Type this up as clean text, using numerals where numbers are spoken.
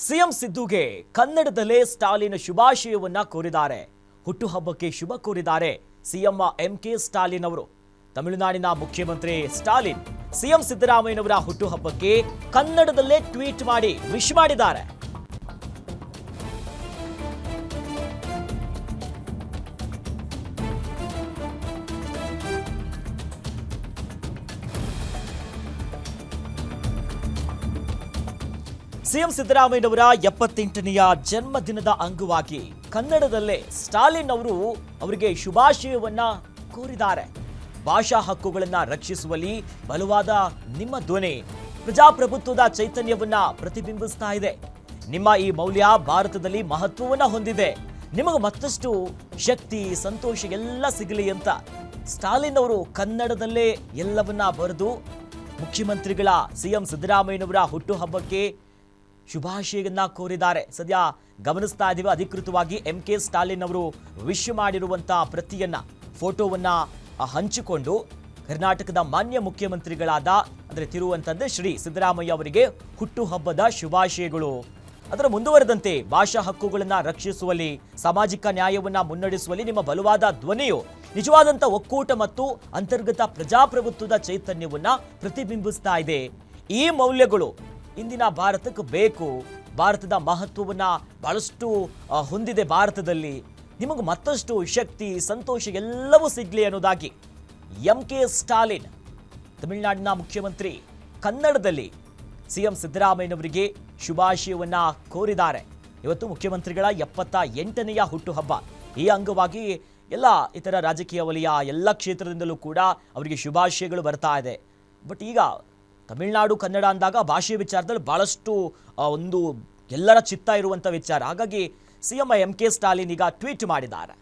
CM ಸಿದ್ದುಗೆ ಕನ್ನಡದಲ್ಲೇ ಸ್ಟಾಲಿನ್ ಶುಭಾಶಯವನ್ನ ಕೋರಿದ್ದಾರೆ. ಹುಟ್ಟುಹಬ್ಬಕ್ಕೆ ಶುಭ ಕೋರಿದ್ದಾರೆ ಸಿಎಂ ಎಂಕೆ ಸ್ಟಾಲಿನ್ ಅವರು. ತಮಿಳುನಾಡಿನ ಮುಖ್ಯಮಂತ್ರಿ ಸ್ಟಾಲಿನ್ ಸಿಎಂ ಸಿದ್ದರಾಮಯ್ಯನವರ ಹುಟ್ಟುಹಬ್ಬಕ್ಕೆ ಕನ್ನಡದಲ್ಲೇ ಟ್ವೀಟ್ ಮಾಡಿ ವಿಶ್ ಮಾಡಿದ್ದಾರೆ. ಸಿಎಂ ಸಿದ್ದರಾಮಯ್ಯನವರ 78ನೆಯ ಜನ್ಮದಿನದ ಅಂಗವಾಗಿ ಕನ್ನಡದಲ್ಲೇ ಸ್ಟಾಲಿನ್ ಅವರು ಅವರಿಗೆ ಶುಭಾಶಯವನ್ನ ಕೋರಿದ್ದಾರೆ. ಭಾಷಾ ಹಕ್ಕುಗಳನ್ನು ರಕ್ಷಿಸುವಲ್ಲಿ ಬಲವಾದ ನಿಮ್ಮ ಧ್ವನಿ ಪ್ರಜಾಪ್ರಭುತ್ವದ ಚೈತನ್ಯವನ್ನ ಪ್ರತಿಬಿಂಬಿಸ್ತಾ ಇದೆ. ನಿಮ್ಮ ಈ ಮೌಲ್ಯ ಭಾರತದಲ್ಲಿ ಮಹತ್ವವನ್ನ ಹೊಂದಿದೆ. ನಿಮಗೆ ಮತ್ತಷ್ಟು ಶಕ್ತಿ ಸಂತೋಷ ಎಲ್ಲ ಸಿಗಲಿ ಅಂತ ಸ್ಟಾಲಿನ್ ಅವರು ಕನ್ನಡದಲ್ಲೇ ಎಲ್ಲವನ್ನ ಬರೆದು ಮುಖ್ಯಮಂತ್ರಿಗಳ ಸಿಎಂ ಸಿದ್ದರಾಮಯ್ಯನವರ ಹುಟ್ಟುಹಬ್ಬಕ್ಕೆ ಶುಭಾಶಯವನ್ನ ಕೋರಿದ್ದಾರೆ. ಸದ್ಯ ಗಮನಿಸ್ತಾ ಇದ್ದೀವಿ, ಅಧಿಕೃತವಾಗಿ ಎಂಕೆ ಸ್ಟಾಲಿನ್ ಅವರು ವಿಶ್ ಮಾಡಿರುವಂತಹ ಪ್ರತಿಯನ್ನ ಫೋಟೋವನ್ನ ಹಂಚಿಕೊಂಡು ಕರ್ನಾಟಕದ ಮಾನ್ಯ ಮುಖ್ಯಮಂತ್ರಿಗಳಾದ ಅಂದರೆ ತಿರುವಂತದ್ದೇ ಶ್ರೀ ಸಿದ್ದರಾಮಯ್ಯ ಅವರಿಗೆ ಹುಟ್ಟುಹಬ್ಬದ ಶುಭಾಶಯಗಳು. ಅದರ ಮುಂದುವರೆದಂತೆ ಭಾಷಾ ಹಕ್ಕುಗಳನ್ನು ರಕ್ಷಿಸುವಲ್ಲಿ ಸಾಮಾಜಿಕ ನ್ಯಾಯವನ್ನ ಮುನ್ನಡೆಸುವಲ್ಲಿ ನಿಮ್ಮ ಬಲವಾದ ಧ್ವನಿಯು ನಿಜವಾದಂಥ ಒಕ್ಕೂಟ ಮತ್ತು ಅಂತರ್ಗತ ಪ್ರಜಾಪ್ರಭುತ್ವದ ಚೈತನ್ಯವನ್ನ ಪ್ರತಿಬಿಂಬಿಸ್ತಾ ಇದೆ. ಈ ಮೌಲ್ಯಗಳು ಇಂದಿನ ಭಾರತಕ್ಕೆ ಬೇಕು. ಭಾರತದ ಮಹತ್ವವನ್ನ ಬಹಳಷ್ಟು ಹೊಂದಿದೆ. ಭಾರತದಲ್ಲಿ ನಿಮಗೆ ಮತ್ತಷ್ಟು ಶಕ್ತಿ ಸಂತೋಷ ಎಲ್ಲವೂ ಸಿಗ್ಲಿ ಅನ್ನೋದಾಗಿ ಎಂಕೆ ಸ್ಟಾಲಿನ್ ತಮಿಳುನಾಡಿನ ಮುಖ್ಯಮಂತ್ರಿ ಕನ್ನಡದಲ್ಲಿ ಸಿಎಂ ಸಿದ್ದರಾಮಯ್ಯನವರಿಗೆ ಶುಭಾಶಯವನ್ನ ಕೋರಿದ್ದಾರೆ. ಇವತ್ತು ಮುಖ್ಯಮಂತ್ರಿಗಳ 78ನೆಯ ಹುಟ್ಟುಹಬ್ಬ. ಈ ಅಂಗವಾಗಿ ಎಲ್ಲ ಇತರ ರಾಜಕೀಯ ವಲಯ ಎಲ್ಲ ಕ್ಷೇತ್ರದಿಂದಲೂ ಕೂಡ ಅವರಿಗೆ ಶುಭಾಶಯಗಳು ಬರ್ತಾ ಇದೆ. ಬಟ್ ಈಗ ತಮಿಳುನಾಡು ಕನ್ನಡ ಅಂದಾಗ ಭಾಷೆಯ ವಿಚಾರದಲ್ಲಿ ಬಹಳಷ್ಟು ಒಂದು ಎಲ್ಲರ ಚಿತ್ತ ಇರುವಂಥ ವಿಚಾರ. ಹಾಗಾಗಿ ಸಿಎಂ ಎಂಕೆ ಸ್ಟಾಲಿನ್ ಈಗ ಟ್ವೀಟ್ ಮಾಡಿದ್ದಾರೆ.